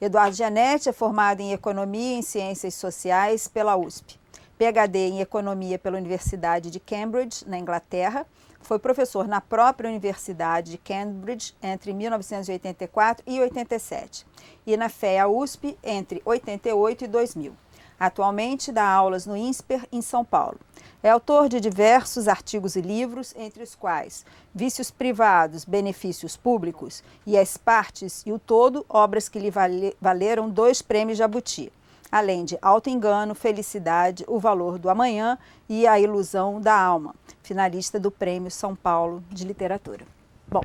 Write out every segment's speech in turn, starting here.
Eduardo Gianetti é formado em Economia e em Ciências Sociais pela USP. PhD em Economia pela Universidade de Cambridge, na Inglaterra. Foi professor na própria Universidade de Cambridge entre 1984 e 87 e na FEA USP entre 88 e 2000. Atualmente dá aulas no INSPER, em São Paulo. É autor de diversos artigos e livros, entre os quais Vícios Privados, Benefícios Públicos e As Partes e o Todo, obras que lhe valeram 2 prêmios Jabuti, além de Auto-engano, Felicidade, O Valor do Amanhã e A Ilusão da Alma, finalista do Prêmio São Paulo de Literatura. Bom,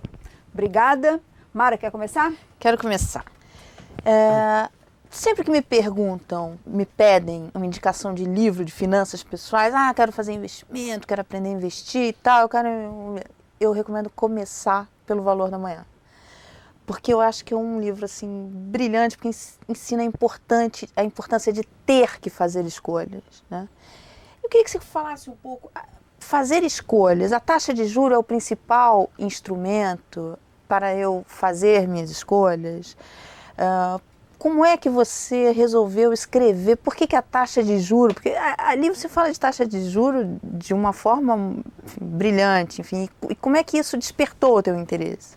obrigada. Mara, quer começar? Quero começar. Sempre que me perguntam, me pedem uma indicação de livro de finanças pessoais, quero fazer investimento, quero aprender a investir e tal, eu recomendo começar pelo Valor da Manhã. Porque eu acho que é um livro assim, brilhante, porque ensina a importância de ter que fazer escolhas, né? Eu queria que você falasse um pouco, fazer escolhas, a taxa de juros é o principal instrumento para eu fazer minhas escolhas? Como é que você resolveu escrever? Por que a taxa de juros? Porque ali você fala de taxa de juros de uma forma brilhante, enfim. E como é que isso despertou o teu interesse?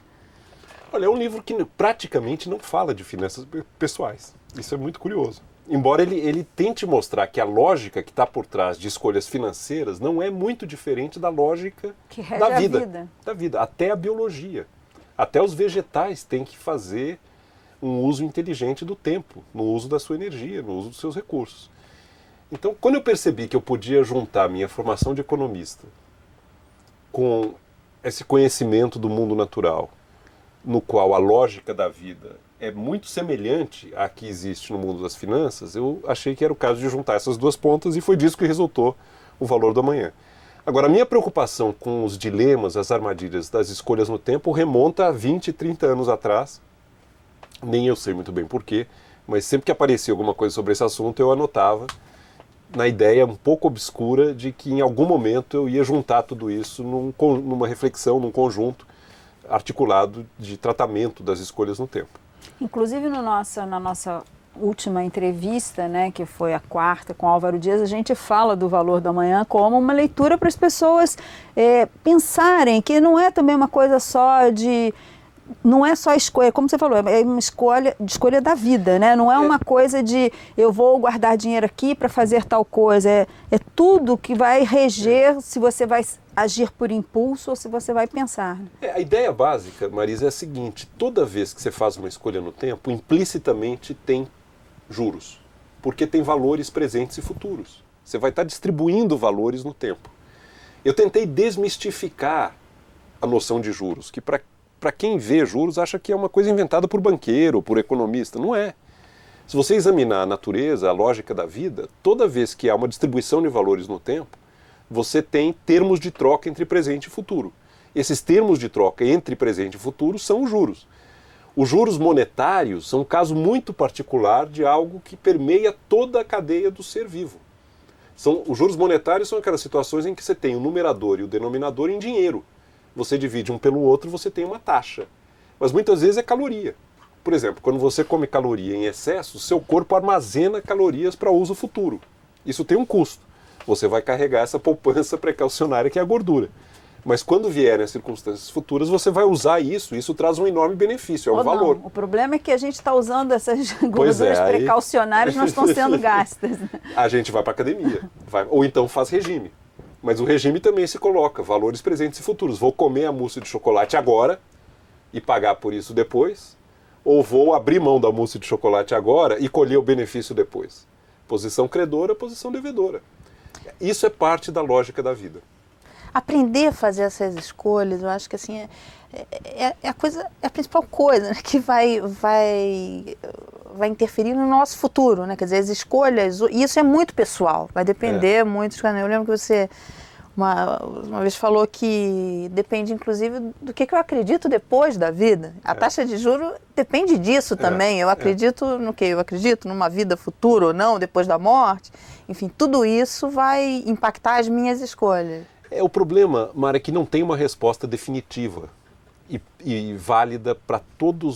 Olha, é um livro que praticamente não fala de finanças pessoais. Isso é muito curioso. Embora ele tente mostrar que a lógica que está por trás de escolhas financeiras não é muito diferente da lógica que rege da vida. A vida. Da vida. Até a biologia. Até os vegetais têm que fazer um uso inteligente do tempo, no uso da sua energia, no uso dos seus recursos. Então, quando eu percebi que eu podia juntar minha formação de economista com esse conhecimento do mundo natural, no qual a lógica da vida é muito semelhante à que existe no mundo das finanças, eu achei que era o caso de juntar essas duas pontas e foi disso que resultou O Valor do Amanhã. Agora, a minha preocupação com os dilemas, as armadilhas das escolhas no tempo remonta a 20, 30 anos atrás. Nem eu sei muito bem porquê, mas sempre que aparecia alguma coisa sobre esse assunto eu anotava, na ideia um pouco obscura de que em algum momento eu ia juntar tudo isso numa reflexão, num conjunto articulado de tratamento das escolhas no tempo. Inclusive na nossa última entrevista, né, que foi a 4ª com Álvaro Dias, a gente fala do Valor da Manhã como uma leitura para as pessoas pensarem que não é também uma coisa só de... Não é só escolha, como você falou, é uma escolha da vida, né? Não é uma coisa de eu vou guardar dinheiro aqui para fazer tal coisa. É tudo que vai reger se você vai agir por impulso ou se você vai pensar. A ideia básica, Marisa, é a seguinte: toda vez que você faz uma escolha no tempo, implicitamente tem juros, porque tem valores presentes e futuros. Você vai estar distribuindo valores no tempo. Eu tentei desmistificar a noção de juros, que para quem vê juros acha que é uma coisa inventada por banqueiro, por economista. Não é. Se você examinar a natureza, a lógica da vida, toda vez que há uma distribuição de valores no tempo, você tem termos de troca entre presente e futuro. Esses termos de troca entre presente e futuro são os juros. Os juros monetários são um caso muito particular de algo que permeia toda a cadeia do ser vivo. Os juros monetários são aquelas situações em que você tem o numerador e o denominador em dinheiro. Você divide um pelo outro, você tem uma taxa. Mas muitas vezes é caloria. Por exemplo, quando você come caloria em excesso, seu corpo armazena calorias para uso futuro. Isso tem um custo. Você vai carregar essa poupança precaucionária que é a gordura. Mas quando vierem as circunstâncias futuras, você vai usar isso. Isso traz um enorme benefício, é um valor. Não. O problema é que a gente está usando essas gorduras precaucionárias, não estão sendo gastas. A gente vai para a academia. Ou então faz regime. Mas o regime também se coloca, valores presentes e futuros. Vou comer a mousse de chocolate agora e pagar por isso depois, ou vou abrir mão da mousse de chocolate agora e colher o benefício depois. Posição credora, posição devedora. Isso é parte da lógica da vida. Aprender a fazer essas escolhas, eu acho que assim, é a principal coisa, né, que vai interferir no nosso futuro, né? Quer dizer, as escolhas, e isso é muito pessoal, vai depender muito. Eu lembro que você uma vez falou que depende inclusive do que eu acredito depois da vida. A taxa de juros depende disso também. Eu acredito no quê? Eu acredito numa vida futura ou não, depois da morte. Enfim, tudo isso vai impactar as minhas escolhas. O problema, Mara, é que não tem uma resposta definitiva. e válida para todas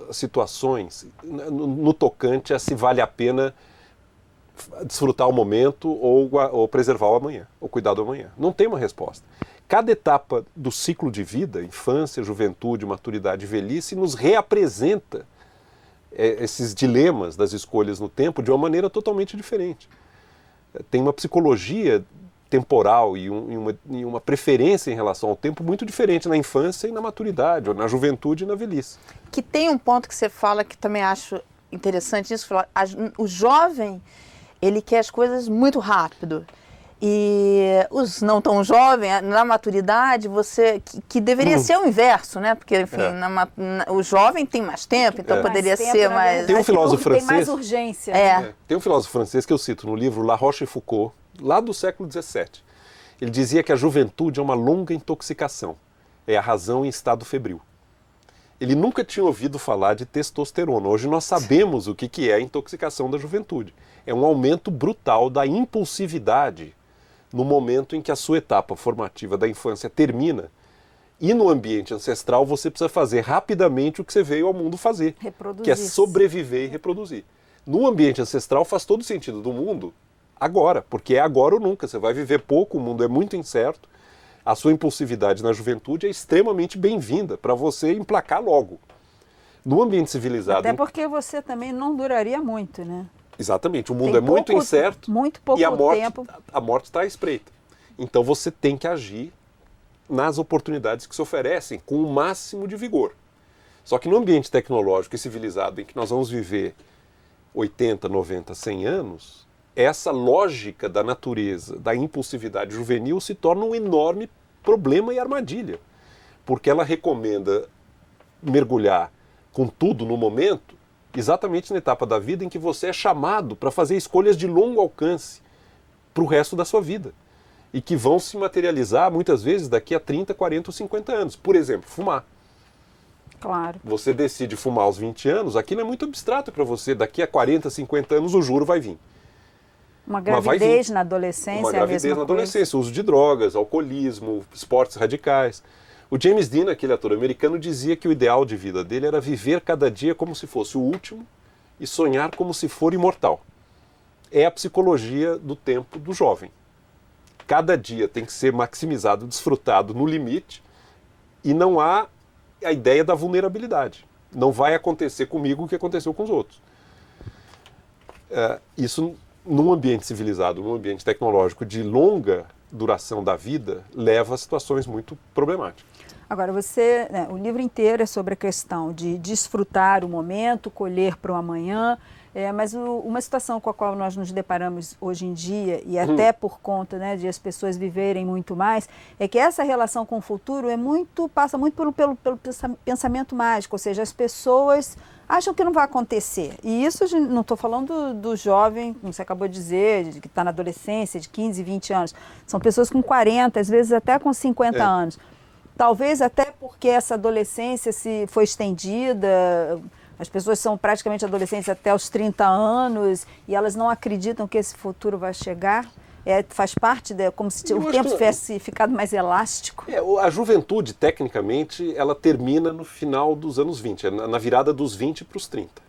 as situações no tocante a se vale a pena desfrutar o momento ou preservar o amanhã, ou cuidar do amanhã. Não tem uma resposta. Cada etapa do ciclo de vida, infância, juventude, maturidade e velhice, nos reapresenta esses dilemas das escolhas no tempo de uma maneira totalmente diferente. Tem uma psicologia temporal e uma preferência em relação ao tempo muito diferente na infância e na maturidade, ou na juventude e na velhice. Que tem um ponto que você fala que também acho interessante isso, o jovem, ele quer as coisas muito rápido. E os não tão jovens, na maturidade, que deveria ser o inverso, né? Porque, enfim, o jovem tem mais tempo, então poderia ser mais... Tem um filósofo francês... Tem mais urgência. Tem um filósofo francês que eu cito no livro La Rochefoucauld, lá do século XVII. Ele dizia que a juventude é uma longa intoxicação, é a razão em estado febril. Ele nunca tinha ouvido falar de testosterona. Hoje nós sabemos o que é a intoxicação da juventude. É um aumento brutal da impulsividade no momento em que a sua etapa formativa da infância termina, e no ambiente ancestral você precisa fazer rapidamente o que você veio ao mundo fazer, que é sobreviver e reproduzir. No ambiente ancestral faz todo sentido do mundo agora, porque é agora ou nunca, você vai viver pouco, o mundo é muito incerto, a sua impulsividade na juventude é extremamente bem-vinda para você emplacar logo. No ambiente civilizado... Até porque você também não duraria muito, né? Exatamente, o mundo é muito incerto e a morte está à espreita. Então você tem que agir nas oportunidades que se oferecem com o máximo de vigor. Só que no ambiente tecnológico e civilizado em que nós vamos viver 80, 90, 100 anos, essa lógica da natureza, da impulsividade juvenil se torna um enorme problema e armadilha, porque ela recomenda mergulhar com tudo no momento, exatamente na etapa da vida em que você é chamado para fazer escolhas de longo alcance para o resto da sua vida e que vão se materializar muitas vezes daqui a 30, 40 ou 50 anos. Por exemplo, fumar. Claro. Você decide fumar aos 20 anos, aquilo é muito abstrato para você, daqui a 40, 50 anos o juro vai vir. Uma gravidez na adolescência. Uma gravidez na adolescência, uso de drogas, alcoolismo, esportes radicais. O James Dean, aquele ator americano, dizia que o ideal de vida dele era viver cada dia como se fosse o último e sonhar como se for imortal. É a psicologia do tempo do jovem. Cada dia tem que ser maximizado, desfrutado no limite, e não há a ideia da vulnerabilidade. Não vai acontecer comigo o que aconteceu com os outros. Isso, num ambiente civilizado, num ambiente tecnológico de longa duração da vida, leva a situações muito problemáticas. Agora, o livro inteiro é sobre a questão de desfrutar o momento, colher para o amanhã, mas uma situação com a qual nós nos deparamos hoje em dia, e até por conta, né, de as pessoas viverem muito mais, é que essa relação com o futuro passa muito pelo pensamento mágico, ou seja, as pessoas acham que não vai acontecer. E isso não estou falando do jovem, como você acabou de dizer, que está na adolescência, de 15, 20 anos. São pessoas com 40, às vezes até com 50 anos. Talvez até porque essa adolescência se foi estendida, as pessoas são praticamente adolescentes até os 30 anos e elas não acreditam que esse futuro vai chegar. Faz parte, como se o tempo tivesse ficado mais elástico. A juventude, tecnicamente, ela termina no final dos anos 20, na virada dos 20 para os 30.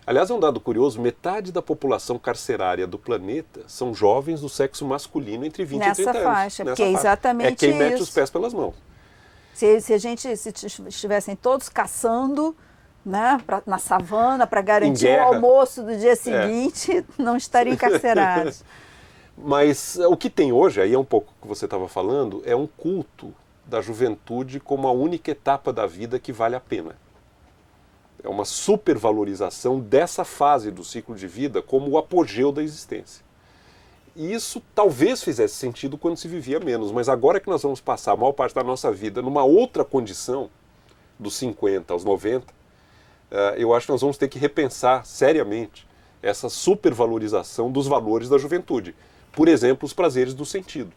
Aliás, é um dado curioso, metade da população carcerária do planeta são jovens do sexo masculino entre 20 e 30 anos. Nessa faixa, porque é exatamente isso. É quem mete os pés pelas mãos. Se estivessem todos caçando, né, na savana para garantir o almoço do dia seguinte, não estariam encarcerados. Mas o que tem hoje, aí é um pouco o que você estava falando, é um culto da juventude como a única etapa da vida que vale a pena. É uma supervalorização dessa fase do ciclo de vida como o apogeu da existência. E isso talvez fizesse sentido quando se vivia menos, mas agora que nós vamos passar a maior parte da nossa vida numa outra condição, dos 50 aos 90, eu acho que nós vamos ter que repensar seriamente essa supervalorização dos valores da juventude. Por exemplo, os prazeres dos sentidos,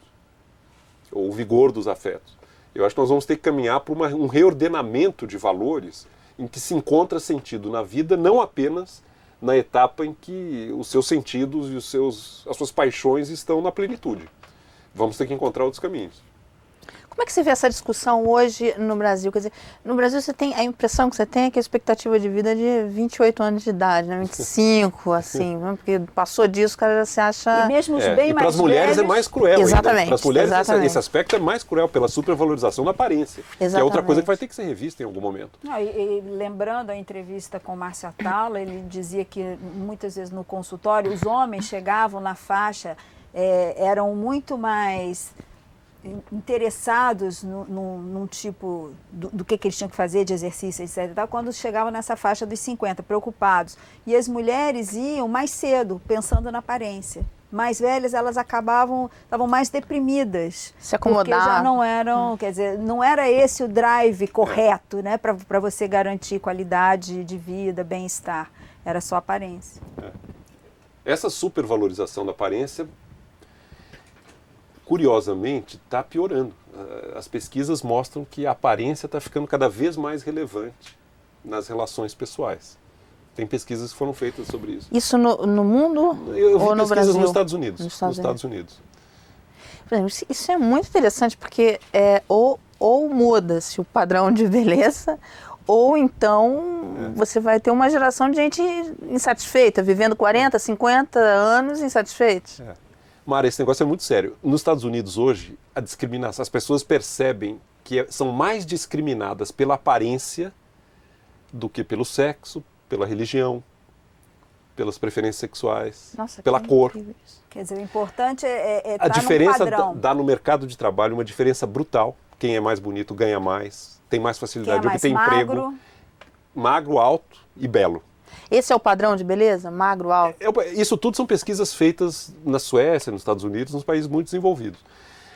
ou o vigor dos afetos. Eu acho que nós vamos ter que caminhar para um reordenamento de valores em que se encontra sentido na vida, não apenas na etapa em que os seus sentidos e as suas paixões estão na plenitude. Vamos ter que encontrar outros caminhos. Como é que você vê essa discussão hoje no Brasil? Quer dizer, no Brasil você tem a impressão que você tem é que a expectativa de vida é de 28 anos de idade, né? 25, assim, né? Porque passou disso, o cara já se acha... E mesmo os bem e para mais as mulheres velhos... é mais cruel. Exatamente. Para as mulheres exatamente. esse aspecto é mais cruel pela supervalorização da aparência. Exatamente. Que é outra coisa que vai ter que ser revista em algum momento. Não, e lembrando a entrevista com Márcio Atala, ele dizia que muitas vezes no consultório os homens chegavam na faixa, eram muito mais interessados num tipo do que eles tinham que fazer de exercício, etc. E tal, quando chegavam nessa faixa dos 50, preocupados. E as mulheres iam mais cedo, pensando na aparência. Mais velhas, elas estavam mais deprimidas. Se acomodar. Porque já não eram, quer dizer, não era esse o drive correto, né, para você garantir qualidade de vida, bem-estar. Era só aparência. Essa supervalorização da aparência, curiosamente, está piorando. As pesquisas mostram que a aparência está ficando cada vez mais relevante nas relações pessoais. Tem pesquisas que foram feitas sobre isso. Isso no mundo Eu vi ou no pesquisas Brasil? nos Estados Unidos. Nos Estados Unidos. Por exemplo, isso é muito interessante porque ou muda-se o padrão de beleza ou então você vai ter uma geração de gente insatisfeita, vivendo 40, 50 anos insatisfeitos. Mara, esse negócio é muito sério. Nos Estados Unidos hoje, a discriminação, as pessoas percebem que são mais discriminadas pela aparência do que pelo sexo, pela religião, pelas preferências sexuais, Nossa, pela cor. Quer dizer, o importante é A estar diferença no padrão. dá no mercado de trabalho uma diferença brutal. Quem é mais bonito ganha mais, tem mais facilidade, Quem é o que tem mais emprego. Magro, alto e belo. Esse é o padrão de beleza? Magro, alto? Isso tudo são pesquisas feitas na Suécia, nos Estados Unidos, nos países muito desenvolvidos.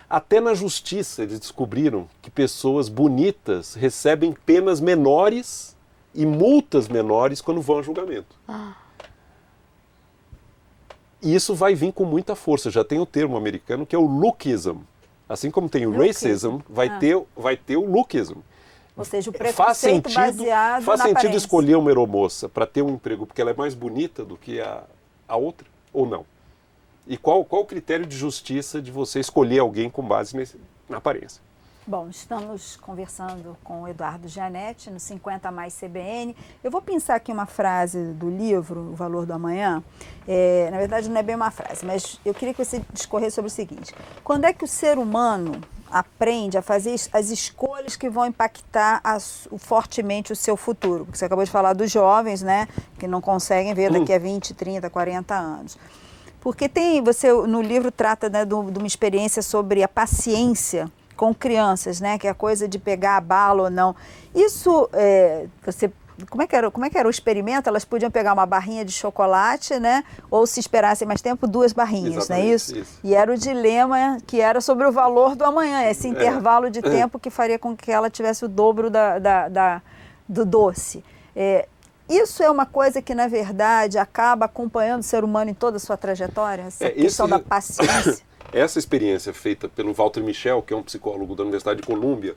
Até na justiça eles descobriram que pessoas bonitas recebem penas menores e multas menores quando vão a julgamento. E isso vai vir com muita força. Já tem o termo americano que é o lookism. Assim como tem o racism, vai ter o lookism. Ou seja, o preconceito baseado faz na sentido aparência. escolher uma aeromoça para ter um emprego porque ela é mais bonita do que a outra ou não? E qual o critério de justiça de você escolher alguém com base na aparência? Bom, estamos conversando com o Eduardo Gianetti, no 50 Mais CBN. Eu vou pensar aqui uma frase do livro, O Valor do Amanhã. Na verdade, não é bem uma frase, mas eu queria que você discorresse sobre o seguinte. Quando é que o ser humano aprende a fazer as escolhas que vão impactar fortemente o seu futuro? Porque você acabou de falar dos jovens, né, que não conseguem ver daqui a 20, 30, 40 anos. Porque você no livro trata, né, de uma experiência sobre a paciência com crianças, né, que é a coisa de pegar a bala ou não. Isso, como é que era o experimento? Elas podiam pegar uma barrinha de chocolate, né, ou se esperassem mais tempo, 2 barrinhas, não é isso? E era o dilema que era sobre o valor do amanhã, esse intervalo de tempo que faria com que ela tivesse o dobro do doce. Isso é uma coisa que, na verdade, acaba acompanhando o ser humano em toda a sua trajetória? Essa questão da paciência? Essa experiência feita pelo Walter Mischel, que é um psicólogo da Universidade de Colômbia,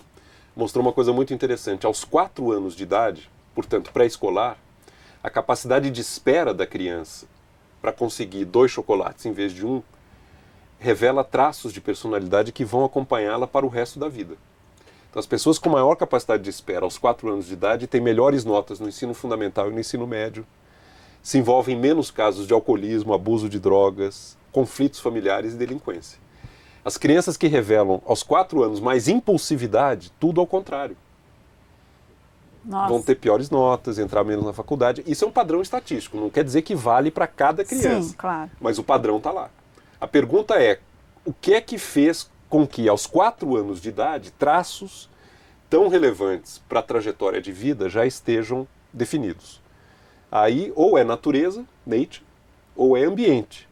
mostrou uma coisa muito interessante. Aos 4 anos de idade, portanto pré-escolar, a capacidade de espera da criança para conseguir 2 chocolates em vez de 1 revela traços de personalidade que vão acompanhá-la para o resto da vida. Então, as pessoas com maior capacidade de espera aos 4 anos de idade têm melhores notas no ensino fundamental e no ensino médio, se envolvem em menos casos de alcoolismo, abuso de drogas, conflitos familiares e delinquência. As crianças que revelam aos 4 anos mais impulsividade, tudo ao contrário. Nossa. Vão ter piores notas, entrar menos na faculdade. Isso é um padrão estatístico, não quer dizer que vale para cada criança. Sim, claro. Mas o padrão está lá. A pergunta é, o que é que fez com que aos 4 anos de idade, traços tão relevantes para a trajetória de vida já estejam definidos? Aí, ou é natureza, nature, ou é ambiente,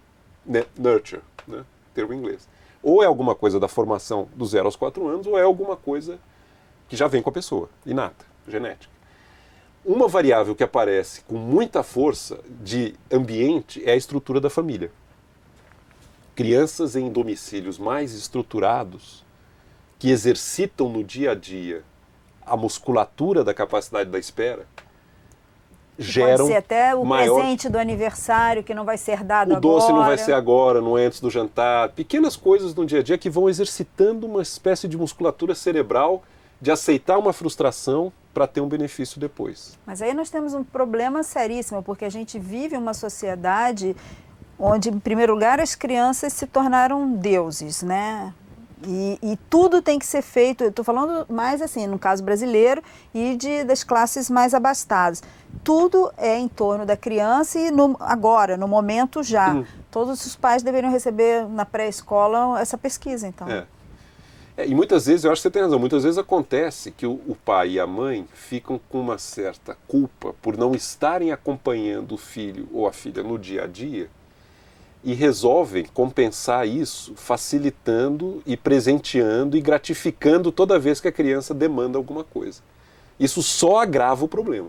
nurture, né, termo em inglês. Ou é alguma coisa da formação do 0 aos 4 anos, ou é alguma coisa que já vem com a pessoa, inata, genética. Uma variável que aparece com muita força de ambiente é a estrutura da família. Crianças em domicílios mais estruturados, que exercitam no dia a dia a musculatura da capacidade da espera, geram pode ser até o maior... presente do aniversário que não vai ser dado agora. O doce não vai ser agora, não é antes do jantar. Pequenas coisas no dia a dia que vão exercitando uma espécie de musculatura cerebral de aceitar uma frustração para ter um benefício depois. Mas aí nós temos um problema seríssimo, porque a gente vive uma sociedade onde, em primeiro lugar, as crianças se tornaram deuses, né? E tudo tem que ser feito, eu estou falando mais assim, no caso brasileiro, e das classes mais abastadas. Tudo é em torno da criança e agora, no momento já. Todos os pais deveriam receber na pré-escola essa pesquisa, então. E muitas vezes, eu acho que você tem razão, muitas vezes acontece que o pai e a mãe ficam com uma certa culpa por não estarem acompanhando o filho ou a filha no dia a dia e resolvem compensar isso facilitando e presenteando e gratificando toda vez que a criança demanda alguma coisa. Isso só agrava o problema.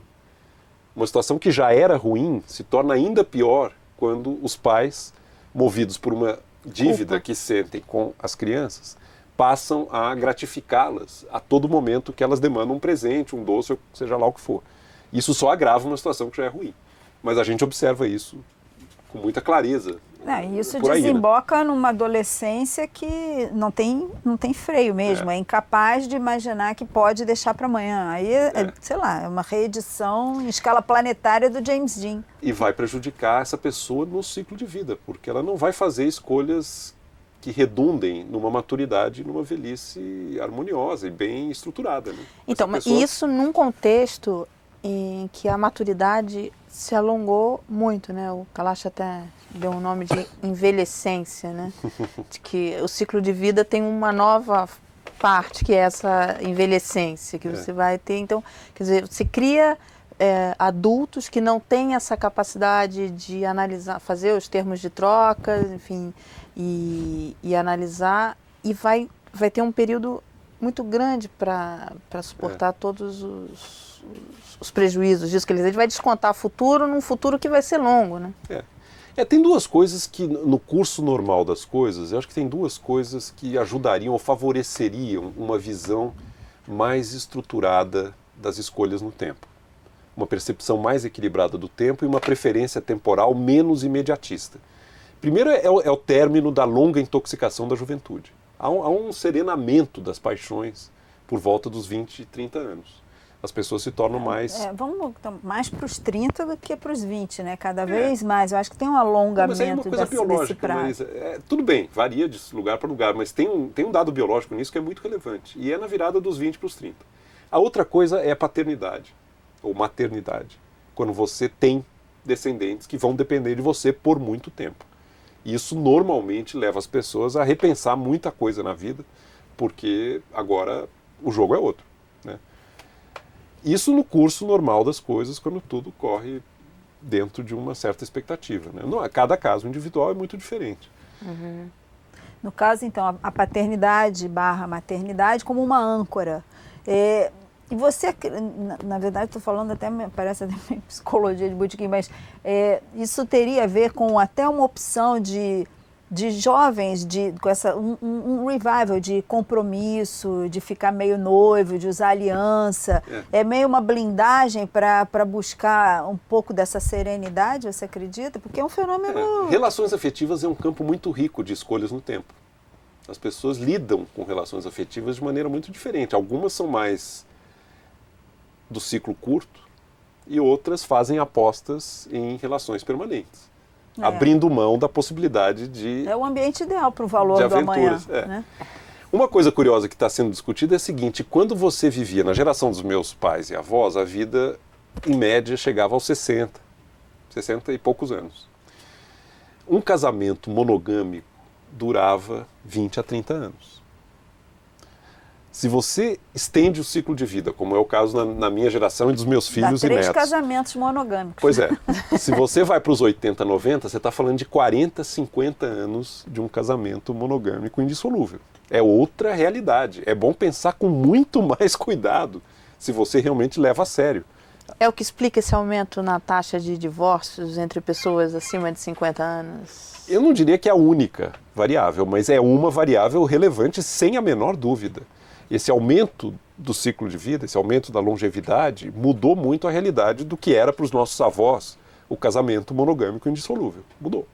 Uma situação que já era ruim se torna ainda pior quando os pais, movidos por uma dívida que sentem com as crianças, passam a gratificá-las a todo momento que elas demandam um presente, um doce, ou seja lá o que for. Isso só agrava uma situação que já é ruim. Mas a gente observa isso com muita clareza. Isso por aí, desemboca numa adolescência que não tem freio mesmo, é incapaz de imaginar que pode deixar para amanhã. Aí, sei lá, é uma reedição em escala planetária do James Dean. E vai prejudicar essa pessoa no ciclo de vida, porque ela não vai fazer escolhas que redundem numa maturidade, numa velhice harmoniosa e bem estruturada. Né? Então, mas isso num contexto em que a maturidade se alongou muito, né? O Kalash até deu um nome de envelhecência, né? De que o ciclo de vida tem uma nova parte, que é essa envelhecência que você vai ter. Então, quer dizer, você cria adultos que não têm essa capacidade de analisar, fazer os termos de troca, enfim, e analisar, e vai ter um período muito grande para suportar todos os prejuízos disso, que ele vai descontar futuro num futuro que vai ser longo, né? Tem duas coisas que, no curso normal das coisas, eu acho que tem duas coisas que ajudariam ou favoreceriam uma visão mais estruturada das escolhas no tempo. Uma percepção mais equilibrada do tempo e uma preferência temporal menos imediatista. Primeiro é o término da longa intoxicação da juventude. Há um serenamento das paixões por volta dos 20, 30 anos. As pessoas se tornam mais... Vamos mais para os 30 do que para os 20, né? Cada vez mais. Eu acho que tem um alongamento mas é uma coisa biológica, Marisa. Tudo bem, varia de lugar para lugar, mas tem um dado biológico nisso que é muito relevante. E é na virada dos 20 para os 30. A outra coisa é a paternidade, ou maternidade. Quando você tem descendentes que vão depender de você por muito tempo. Isso normalmente leva as pessoas a repensar muita coisa na vida, porque agora o jogo é outro. Né? Isso no curso normal das coisas, quando tudo corre dentro de uma certa expectativa. Né? Cada caso individual é muito diferente. Uhum. No caso, então, a paternidade / maternidade como uma âncora. E você, na verdade, estou falando até, parece até meio psicologia de botequim, mas isso teria a ver com até uma opção de jovens, com um revival de compromisso, de ficar meio noivo, de usar aliança. É meio uma blindagem para buscar um pouco dessa serenidade, você acredita? Porque é um fenômeno... Relações afetivas é um campo muito rico de escolhas no tempo. As pessoas lidam com relações afetivas de maneira muito diferente. Algumas são mais do ciclo curto e outras fazem apostas em relações permanentes, abrindo mão da possibilidade de... É o ambiente ideal para o valor do amanhã. Né? Uma coisa curiosa que está sendo discutida é a seguinte: quando você vivia na geração dos meus pais e avós, a vida, em média, chegava aos 60 e poucos anos. Um casamento monogâmico durava 20 a 30 anos. Se você estende o ciclo de vida, como é o caso na minha geração e dos meus filhos e netos... 3 casamentos monogâmicos. Pois é. Se você vai para os 80, 90, você está falando de 40, 50 anos de um casamento monogâmico indissolúvel. É outra realidade. É bom pensar com muito mais cuidado se você realmente leva a sério. É o que explica esse aumento na taxa de divórcios entre pessoas acima de 50 anos? Eu não diria que é a única variável, mas é uma variável relevante sem a menor dúvida. Esse aumento do ciclo de vida, esse aumento da longevidade, mudou muito a realidade do que era para os nossos avós o casamento monogâmico indissolúvel. Mudou.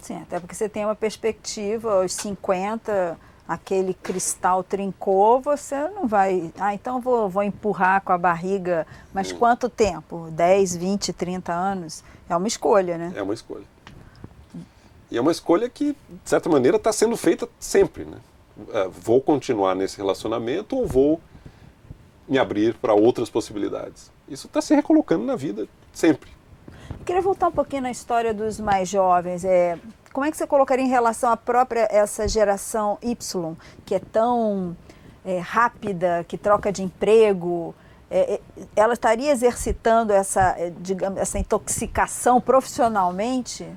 Sim, até porque você tem uma perspectiva, aos 50, aquele cristal trincou, você não vai... então vou empurrar com a barriga, mas quanto tempo? 10, 20, 30 anos? É uma escolha, né? É uma escolha. E é uma escolha que, de certa maneira, está sendo feita sempre, né? Vou continuar nesse relacionamento ou vou me abrir para outras possibilidades? Isso está se recolocando na vida sempre. Eu queria voltar um pouquinho na história dos mais jovens. Como é que você colocaria em relação à própria essa geração Y, que é tão rápida, que troca de emprego? Ela estaria exercitando digamos, essa intoxicação profissionalmente?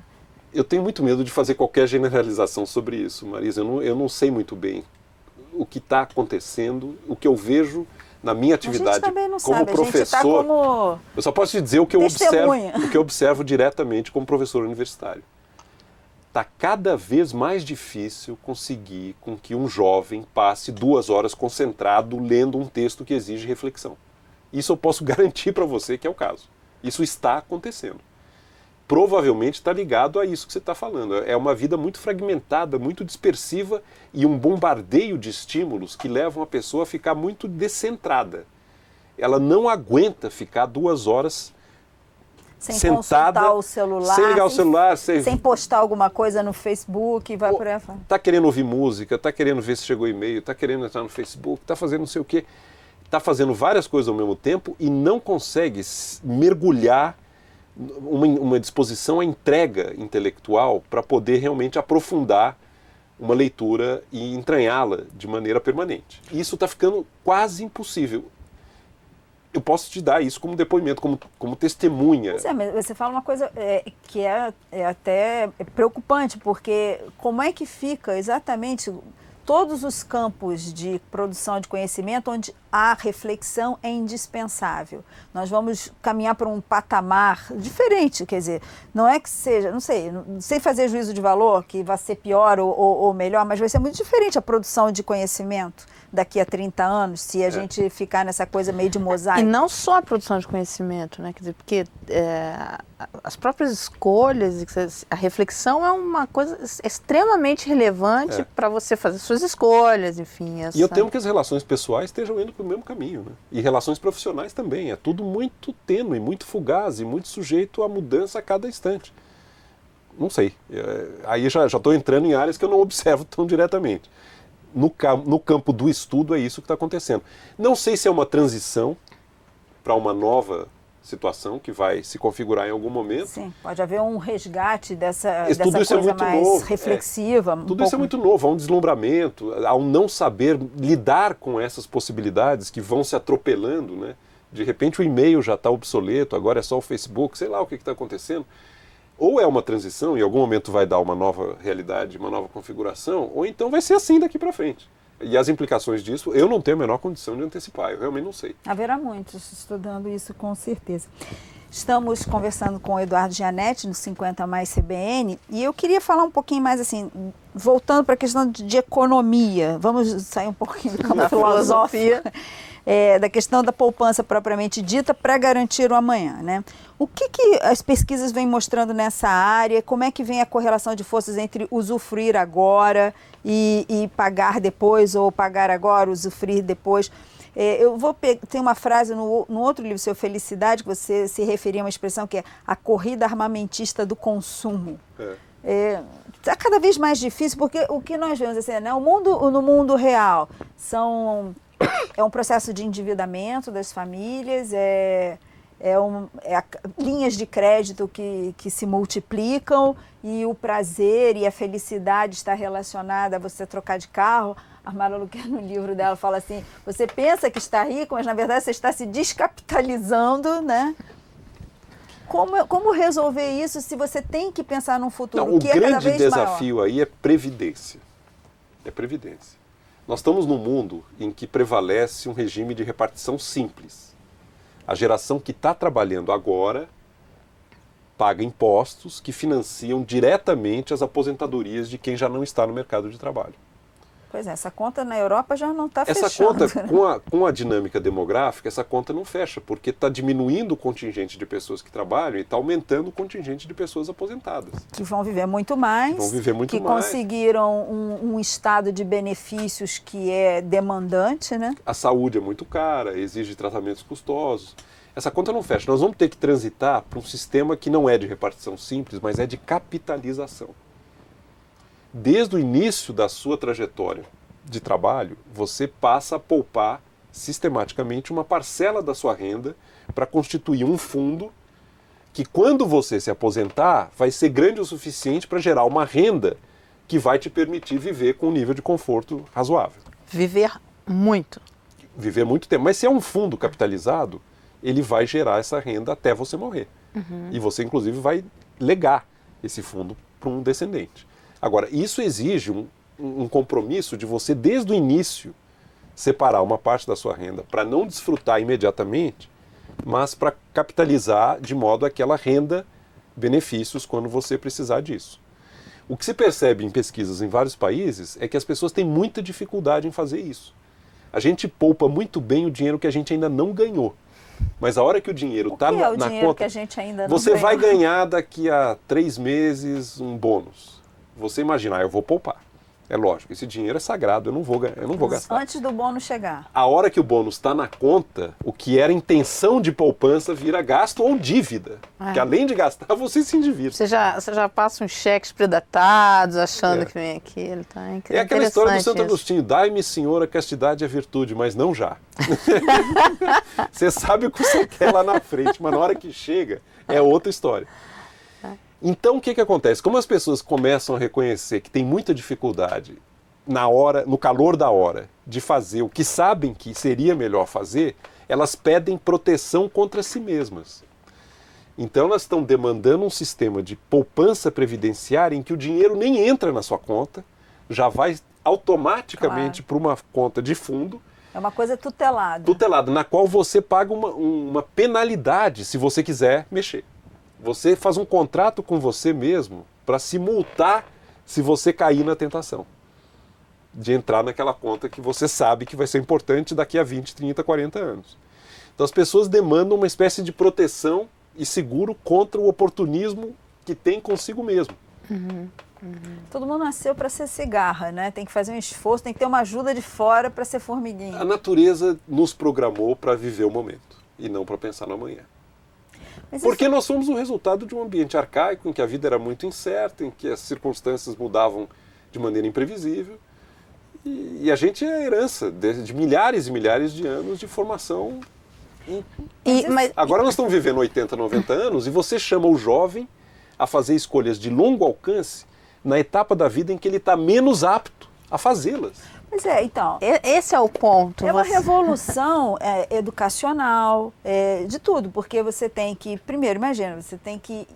Eu tenho muito medo de fazer qualquer generalização sobre isso, Marisa. Eu não sei muito bem o que está acontecendo, o que eu vejo na minha atividade a gente também não como sabe. professor. A gente tá como eu só posso te dizer o que eu observo diretamente como professor universitário. Está cada vez mais difícil conseguir com que um jovem passe 2 horas concentrado lendo um texto que exige reflexão. Isso eu posso garantir para você que é o caso. Isso está acontecendo. Provavelmente está ligado a isso que você está falando. É uma vida muito fragmentada, muito dispersiva e um bombardeio de estímulos que levam a pessoa a ficar muito descentrada. Ela não aguenta ficar 2 horas sem sentada, consultar o celular, sem ligar o celular, sem postar alguma coisa no Facebook, vai por aí. Está querendo ouvir música, está querendo ver se chegou e-mail, está querendo entrar no Facebook, está fazendo não sei o quê. Está fazendo várias coisas ao mesmo tempo e não consegue mergulhar uma disposição à entrega intelectual para poder realmente aprofundar uma leitura e entranhá-la de maneira permanente. E isso está ficando quase impossível. Eu posso te dar isso como depoimento, como testemunha. Mas você fala uma coisa que é até preocupante, porque como é que fica exatamente todos os campos de produção de conhecimento onde a reflexão é indispensável? Nós vamos caminhar para um patamar diferente, quer dizer, não é que seja, não sei, sem fazer juízo de valor, que vai ser pior ou melhor, mas vai ser muito diferente a produção de conhecimento daqui a 30 anos, se a gente ficar nessa coisa meio de mosaico. E não só a produção de conhecimento, né? Quer dizer, porque as próprias escolhas, a reflexão é uma coisa extremamente relevante para você fazer suas escolhas, enfim. E eu temo que as relações pessoais estejam indo para o mesmo caminho, né? E relações profissionais também. É tudo muito tênue, muito fugaz e muito sujeito a mudança a cada instante. Não sei. Aí já estou entrando em áreas que eu não observo tão diretamente. No campo do estudo é isso que está acontecendo. Não sei se é uma transição para uma nova situação que vai se configurar em algum momento. Sim, pode haver um resgate dessa coisa mais novo, reflexiva. Tudo isso é muito novo, há um deslumbramento, há um não saber lidar com essas possibilidades que vão se atropelando, né? De repente o e-mail já está obsoleto, agora é só o Facebook, sei lá o que está acontecendo. Ou é uma transição, em algum momento vai dar uma nova realidade, uma nova configuração, ou então vai ser assim daqui para frente. E as implicações disso, eu não tenho a menor condição de antecipar, eu realmente não sei. Haverá muitos estudando isso, com certeza. Estamos conversando com o Eduardo Gianetti, no 50 Mais CBN, e eu queria falar um pouquinho mais assim, voltando para a questão de economia, vamos sair um pouquinho do campo filosófico. Da questão da poupança propriamente dita para garantir o amanhã, né? O que as pesquisas vêm mostrando nessa área? Como é que vem a correlação de forças entre usufruir agora e pagar depois, ou pagar agora, usufruir depois? Tem uma frase no outro livro, Seu Felicidade, que você se referia a uma expressão que é a corrida armamentista do consumo. Está cada vez mais difícil, porque o que nós vemos assim, né? No mundo real é um processo de endividamento das famílias, linhas de crédito que se multiplicam, e o prazer e a felicidade está relacionada a você trocar de carro. A Mara Luque, no livro dela, fala assim, você pensa que está rico, mas na verdade você está se descapitalizando, né? Como resolver isso se você tem que pensar num futuro que é cada vez maior? O grande desafio aí é previdência. É previdência. Nós estamos num mundo em que prevalece um regime de repartição simples. A geração que está trabalhando agora paga impostos que financiam diretamente as aposentadorias de quem já não está no mercado de trabalho. Pois é, essa conta na Europa já não está Essa fechando. conta, Né? com a dinâmica demográfica, essa conta não fecha, porque está diminuindo o contingente de pessoas que trabalham e está aumentando o contingente de pessoas aposentadas. Que vão viver muito mais, Vão viver muito que mais. conseguiram um estado de benefícios que é demandante, né? A saúde é muito cara, exige tratamentos custosos. Essa conta não fecha. Nós vamos ter que transitar para um sistema que não é de repartição simples, mas é de capitalização. Desde o início da sua trajetória de trabalho, você passa a poupar sistematicamente uma parcela da sua renda para constituir um fundo que, quando você se aposentar, vai ser grande o suficiente para gerar uma renda que vai te permitir viver com um nível de conforto razoável. Viver muito. Viver muito tempo. Mas se é um fundo capitalizado, ele vai gerar essa renda até você morrer. E você, inclusive, vai legar esse fundo para um descendente. Agora, isso exige um compromisso de você, desde o início, separar uma parte da sua renda para não desfrutar imediatamente, mas para capitalizar de modo a que ela renda benefícios quando você precisar disso. O que se percebe em pesquisas em vários países é que as pessoas têm muita dificuldade em fazer isso. A gente poupa muito bem o dinheiro que a gente ainda não ganhou. Mas a hora que o dinheiro está na conta, dinheiro que a gente ainda não você ganhou? vai ganhar daqui a 3 meses um bônus. Você imaginar, eu vou poupar. É lógico, esse dinheiro é sagrado, eu não vou gastar. Antes do bônus chegar. A hora que o bônus está na conta, o que era intenção de poupança vira gasto ou dívida. Que além de gastar, você se endivida. Você já passa uns cheques predatados, achando que vem aquilo. Tá? É aquela história do Santo isso. Agostinho, dai-me, Senhor, a castidade e a virtude, mas não já. Você sabe o que você quer lá na frente, mas na hora que chega, é outra história. Então, o que acontece? Como as pessoas começam a reconhecer que tem muita dificuldade no calor da hora, de fazer o que sabem que seria melhor fazer, elas pedem proteção contra si mesmas. Então, elas estão demandando um sistema de poupança previdenciária em que o dinheiro nem entra na sua conta, já vai automaticamente para uma conta de fundo. É uma coisa tutelada. Tutelada, na qual você paga uma penalidade se você quiser mexer. Você faz um contrato com você mesmo para se multar se você cair na tentação de entrar naquela conta que você sabe que vai ser importante daqui a 20, 30, 40 anos. Então as pessoas demandam uma espécie de proteção e seguro contra o oportunismo que tem consigo mesmo. Todo mundo nasceu para ser cigarra, né? Tem que fazer um esforço, tem que ter uma ajuda de fora para ser formiguinha. A natureza nos programou para viver o momento e não para pensar no amanhã. Porque nós somos o resultado de um ambiente arcaico, em que a vida era muito incerta, em que as circunstâncias mudavam de maneira imprevisível. E a gente é a herança de milhares e milhares de anos de formação. Agora nós estamos vivendo 80, 90 anos e você chama o jovem a fazer escolhas de longo alcance na etapa da vida em que ele está menos apto a fazê-las. Pois é, então. Esse é o ponto. É uma revolução educacional, de tudo, porque você tem que, primeiro, imagina, você tem que,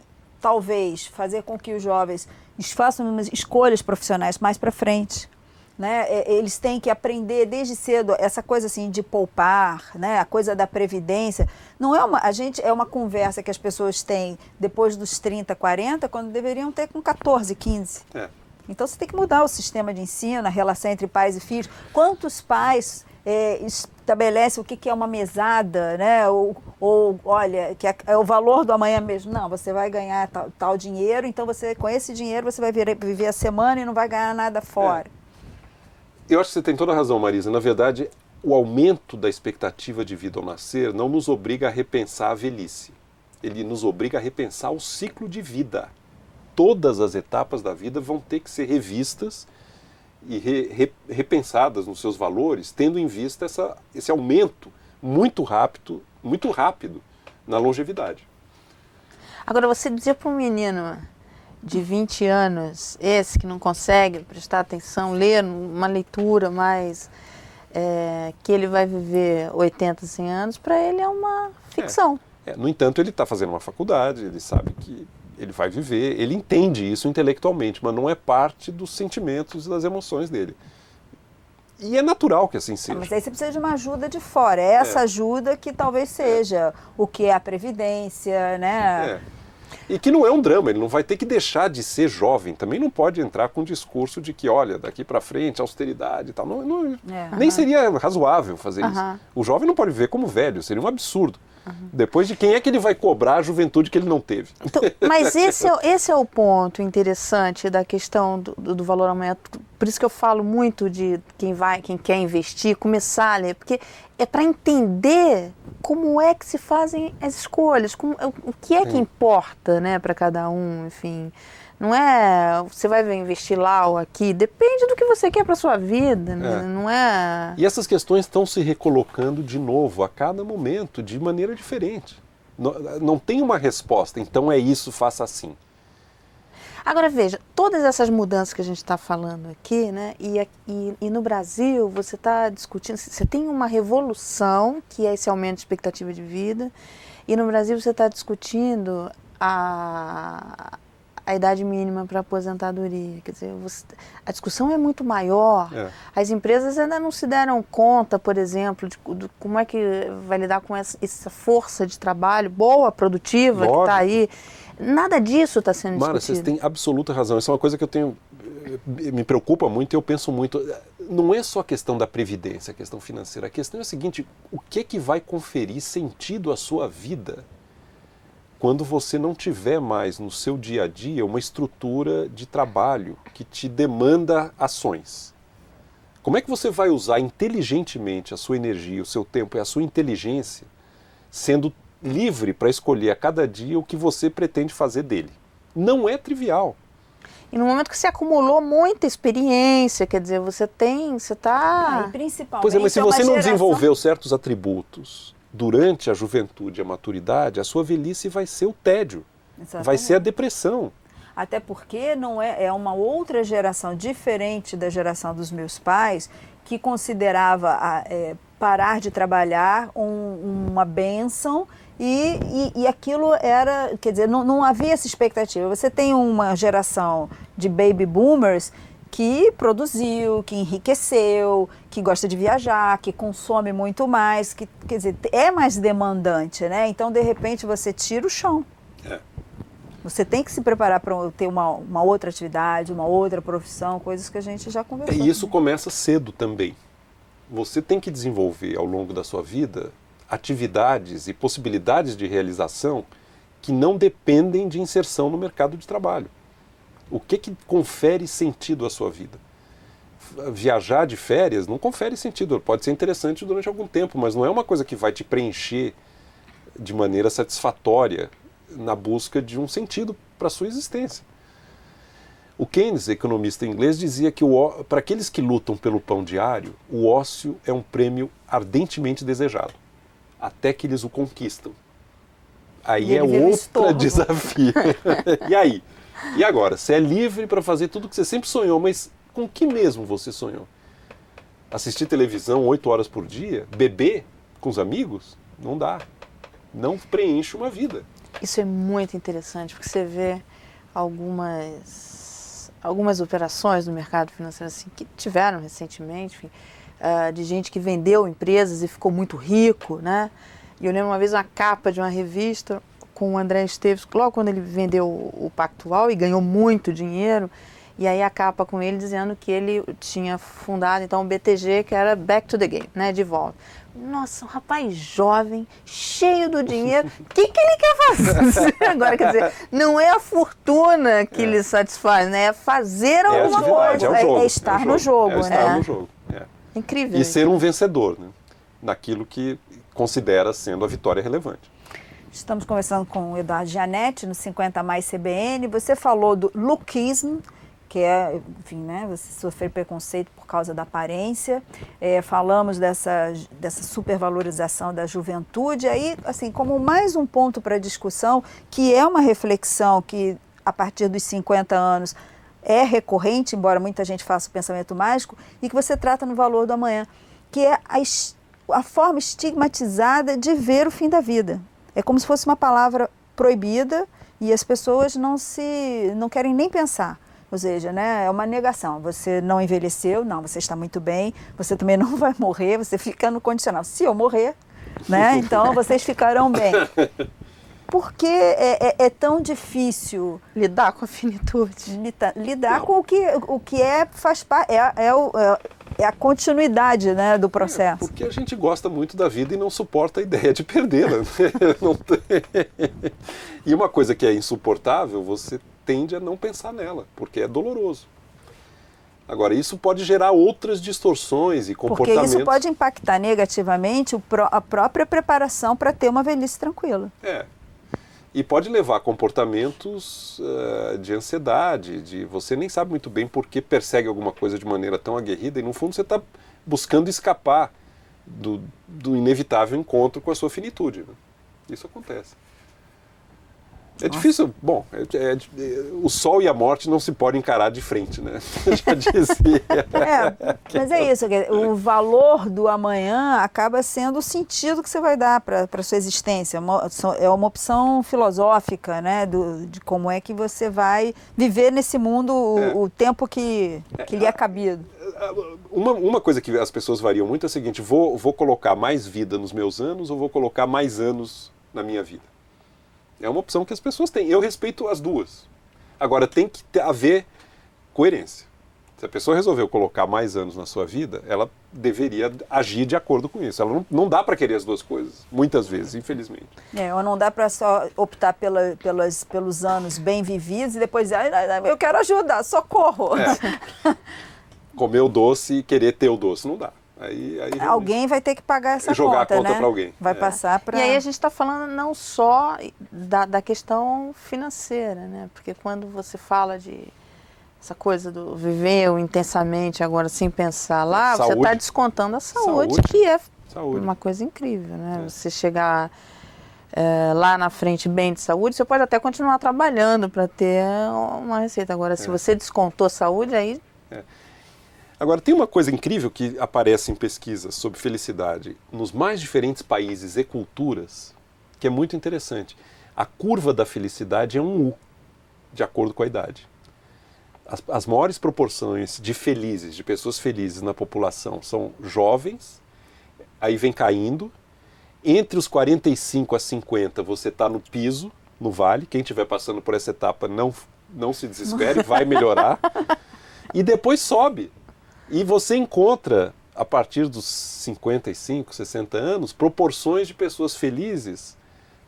talvez, fazer com que os jovens façam umas escolhas profissionais mais para frente. Né? Eles têm que aprender desde cedo essa coisa assim de poupar, né? A coisa da previdência. Não é é uma conversa que as pessoas têm depois dos 30, 40, quando deveriam ter com 14, 15. Então você tem que mudar o sistema de ensino, a relação entre pais e filhos. Quantos pais estabelecem o que é uma mesada, né? Ou olha, que é o valor do amanhã mesmo. Não, você vai ganhar tal dinheiro, então com esse dinheiro você vai viver a semana e não vai ganhar nada fora. Eu acho que você tem toda a razão, Marisa. Na verdade, o aumento da expectativa de vida ao nascer não nos obriga a repensar a velhice. Ele nos obriga a repensar o ciclo de vida. Todas as etapas da vida vão ter que ser revistas e repensadas nos seus valores, tendo em vista esse aumento muito rápido na longevidade. Agora, você dizer para um menino de 20 anos, esse que não consegue prestar atenção, ler uma leitura mais, que ele vai viver 80, 100 anos, para ele é uma ficção. No entanto, ele está fazendo uma faculdade, ele sabe que ele vai viver, ele entende isso intelectualmente, mas não é parte dos sentimentos e das emoções dele. E é natural que assim seja. Mas aí você precisa de uma ajuda de fora. Essa ajuda que talvez seja o que é a previdência, né? E que não é um drama, ele não vai ter que deixar de ser jovem. Também não pode entrar com um discurso de que, olha, daqui para frente, austeridade e tal. Nem seria razoável fazer isso. O jovem não pode viver como velho, seria um absurdo. Depois de quem é que ele vai cobrar a juventude que ele não teve? Então, mas esse é o ponto interessante da questão do valor amanhã. Por isso que eu falo muito de quem quer investir, começar a ler, porque é para entender como é que se fazem as escolhas, o que é que importa, né, para cada um, enfim. Não é você vai investir lá ou aqui, depende do que você quer para sua vida, não é... E essas questões estão se recolocando de novo a cada momento, de maneira diferente. Não tem uma resposta, então é isso, faça assim. Agora veja, todas essas mudanças que a gente está falando aqui, né, e no Brasil você está discutindo, você tem uma revolução, que é esse aumento de expectativa de vida, e no Brasil você está discutindo a idade mínima para aposentadoria. Quer dizer, a discussão é muito maior. As empresas ainda não se deram conta, por exemplo, de como é que vai lidar com essa força de trabalho boa, produtiva, que está aí. Nada disso está sendo discutido. Mara, vocês têm absoluta razão. Isso é uma coisa que me preocupa muito e eu penso muito. Não é só a questão da previdência, a questão financeira. A questão é a seguinte, o que vai conferir sentido à sua vida quando você não tiver mais no seu dia a dia uma estrutura de trabalho que te demanda ações? Como é que você vai usar inteligentemente a sua energia, o seu tempo e a sua inteligência, sendo livre para escolher a cada dia o que você pretende fazer dele? Não é trivial. E no momento que você acumulou muita experiência, quer dizer, você está... principalmente... Pois é, mas se você não desenvolveu certos atributos durante a juventude e a maturidade, a sua velhice vai ser o tédio, vai ser a depressão. Até porque não é uma outra geração, diferente da geração dos meus pais, que considerava parar de trabalhar uma bênção e aquilo era, quer dizer, não havia essa expectativa. Você tem uma geração de baby boomers que produziu, que enriqueceu, que gosta de viajar, que consome muito mais, que, quer dizer, é mais demandante, né? Então, de repente, você tira o chão. Você tem que se preparar para ter uma outra atividade, uma outra profissão, coisas que a gente já conversou. E isso começa cedo também. Você tem que desenvolver ao longo da sua vida atividades e possibilidades de realização que não dependem de inserção no mercado de trabalho. O que confere sentido à sua vida? Viajar de férias não confere sentido. Pode ser interessante durante algum tempo, mas não é uma coisa que vai te preencher de maneira satisfatória na busca de um sentido para a sua existência. O Keynes, economista inglês, dizia que para aqueles que lutam pelo pão diário, o ócio é um prêmio ardentemente desejado, até que eles o conquistam. Aí é outro desafio. E aí? E agora? Você é livre para fazer tudo que você sempre sonhou, mas com que mesmo você sonhou? Assistir televisão 8 horas por dia? Beber com os amigos? Não dá. Não preenche uma vida. Isso é muito interessante, porque você vê algumas operações no mercado financeiro assim, que tiveram recentemente, enfim, de gente que vendeu empresas e ficou muito rico, né? E eu lembro uma vez uma capa de uma revista com o André Esteves, logo quando ele vendeu o Pactual e ganhou muito dinheiro, e aí a capa com ele dizendo que ele tinha fundado então o BTG, que era Back to the Game, né, de volta. Nossa, um rapaz jovem, cheio do dinheiro, o que ele quer fazer agora? Quer dizer, não é a fortuna que lhe satisfaz, né? É fazer alguma coisa. É estar no jogo. É estar no jogo. Incrível. E ser um vencedor, né? Naquilo que considera sendo a vitória relevante. Estamos conversando com o Eduardo Gianetti, no 50 Mais CBN. Você falou do lookismo, que é, enfim, né, você sofrer preconceito por causa da aparência. Falamos dessa supervalorização da juventude. Aí, assim, como mais um ponto para discussão, que é uma reflexão que, a partir dos 50 anos, é recorrente, embora muita gente faça o pensamento mágico, e que você trata no Valor do Amanhã, que é a forma estigmatizada de ver o fim da vida. É como se fosse uma palavra proibida e as pessoas não querem nem pensar. Ou seja, né, é uma negação. Você não envelheceu, não, você está muito bem, você também não vai morrer, você fica no condicional. Se eu morrer, né, então vocês ficarão bem. por que é tão difícil lidar com a finitude. Lidar com o que faz parte, é a continuidade, né, do processo. Porque a gente gosta muito da vida e não suporta a ideia de perdê-la. Não tem... E uma coisa que é insuportável, você tende a não pensar nela, porque é doloroso. Agora, isso pode gerar outras distorções e comportamentos. Porque isso pode impactar negativamente a própria preparação para ter uma velhice tranquila. E pode levar a comportamentos de ansiedade, de você nem sabe muito bem por que persegue alguma coisa de maneira tão aguerrida e no fundo você está buscando escapar do inevitável encontro com a sua finitude. Né? Isso acontece. É difícil, bom, o sol e a morte não se podem encarar de frente, né? Já dizia. Mas é isso, o valor do amanhã acaba sendo o sentido que você vai dar para a sua existência. É uma opção filosófica, né? De como é que você vai viver nesse mundo o tempo que lhe é cabido. Uma coisa que as pessoas variam muito é a seguinte, vou colocar mais vida nos meus anos ou vou colocar mais anos na minha vida? É uma opção que as pessoas têm. Eu respeito as duas. Agora, tem que haver coerência. Se a pessoa resolveu colocar mais anos na sua vida, ela deveria agir de acordo com isso. Ela não dá para querer as duas coisas, muitas vezes, infelizmente. Ou não dá para só optar pelos anos bem vividos e depois dizer, eu quero ajudar, socorro. Comer o doce e querer ter o doce, não dá. Aí alguém vai ter que pagar essa jogar conta, a conta né? para alguém. Vai passar para... E aí a gente está falando não só da questão financeira, né? Porque quando você fala de essa coisa do viver intensamente agora sem pensar lá, você está descontando a saúde, que é uma coisa incrível, né? Você chegar lá na frente bem de saúde, você pode até continuar trabalhando para ter uma receita. Agora, se você descontou saúde, aí... Agora, tem uma coisa incrível que aparece em pesquisas sobre felicidade nos mais diferentes países e culturas, que é muito interessante. A curva da felicidade é um U, de acordo com a idade. As maiores proporções de felizes, de pessoas felizes na população são jovens, aí vem caindo. Entre os 45 a 50 você está no piso, no vale. Quem estiver passando por essa etapa não se desespere, vai melhorar. E depois sobe. E você encontra, a partir dos 55, 60 anos, proporções de pessoas felizes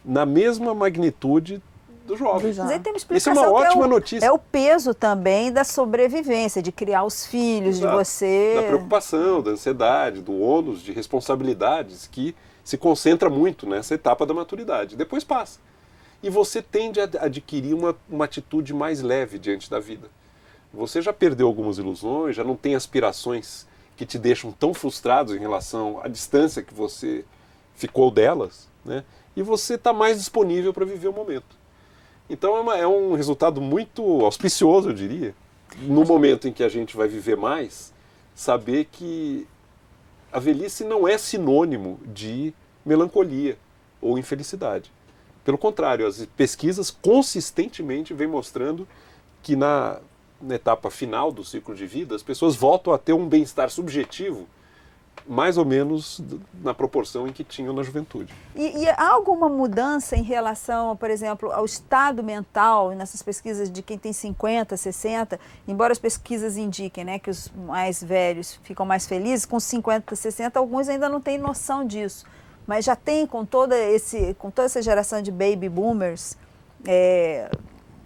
na mesma magnitude do jovem. Mas aí tem uma explicação. Isso é uma ótima notícia. É o peso também da sobrevivência, de criar os filhos, de você... Da preocupação, da ansiedade, do ônus, de responsabilidades que se concentra muito nessa etapa da maturidade. Depois passa. E você tende a adquirir uma atitude mais leve diante da vida. Você já perdeu algumas ilusões, já não tem aspirações que te deixam tão frustrados em relação à distância que você ficou delas, né? E você está mais disponível para viver o momento. Então é um resultado muito auspicioso, eu diria, no momento em que a gente vai viver mais, saber que a velhice não é sinônimo de melancolia ou infelicidade. Pelo contrário, as pesquisas consistentemente vêm mostrando que na etapa final do ciclo de vida, as pessoas voltam a ter um bem-estar subjetivo mais ou menos na proporção em que tinham na juventude. E há alguma mudança em relação, por exemplo, ao estado mental nessas pesquisas de quem tem 50, 60, embora as pesquisas indiquem, né, que os mais velhos ficam mais felizes, com 50, 60, alguns ainda não têm noção disso, mas já tem com toda essa geração de baby boomers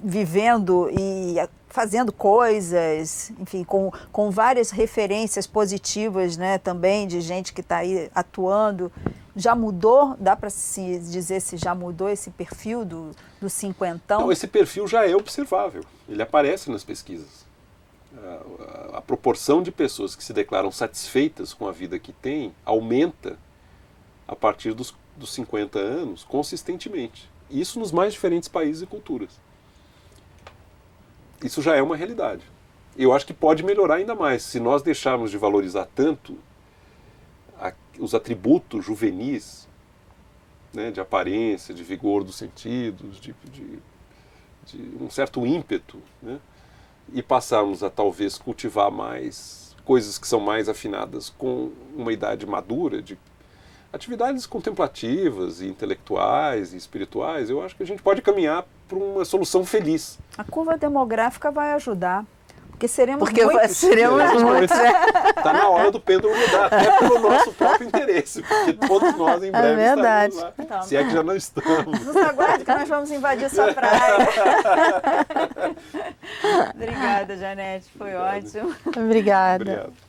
vivendo e fazendo coisas, enfim, com várias referências positivas, né, também de gente que está aí atuando. Já mudou? Dá para se dizer se já mudou esse perfil do cinquentão? Não, esse perfil já é observável. Ele aparece nas pesquisas. A proporção de pessoas que se declaram satisfeitas com a vida que têm aumenta a partir dos 50 anos consistentemente. Isso nos mais diferentes países e culturas. Isso já é uma realidade. Eu acho que pode melhorar ainda mais. Se nós deixarmos de valorizar tanto os atributos juvenis, né, de aparência, de vigor dos sentidos, de um certo ímpeto, né, e passarmos a talvez cultivar mais coisas que são mais afinadas com uma idade madura, atividades contemplativas e intelectuais e espirituais, eu acho que a gente pode caminhar para uma solução feliz. A curva demográfica vai ajudar. Porque seremos muitos. Está na hora do pêndulo mudar, até pelo nosso próprio interesse, porque todos nós em breve estaremos lá, então, se é que já não estamos. Nos aguarde que nós vamos invadir sua praia. Obrigada, Janete, foi ótimo. Obrigada. Obrigado.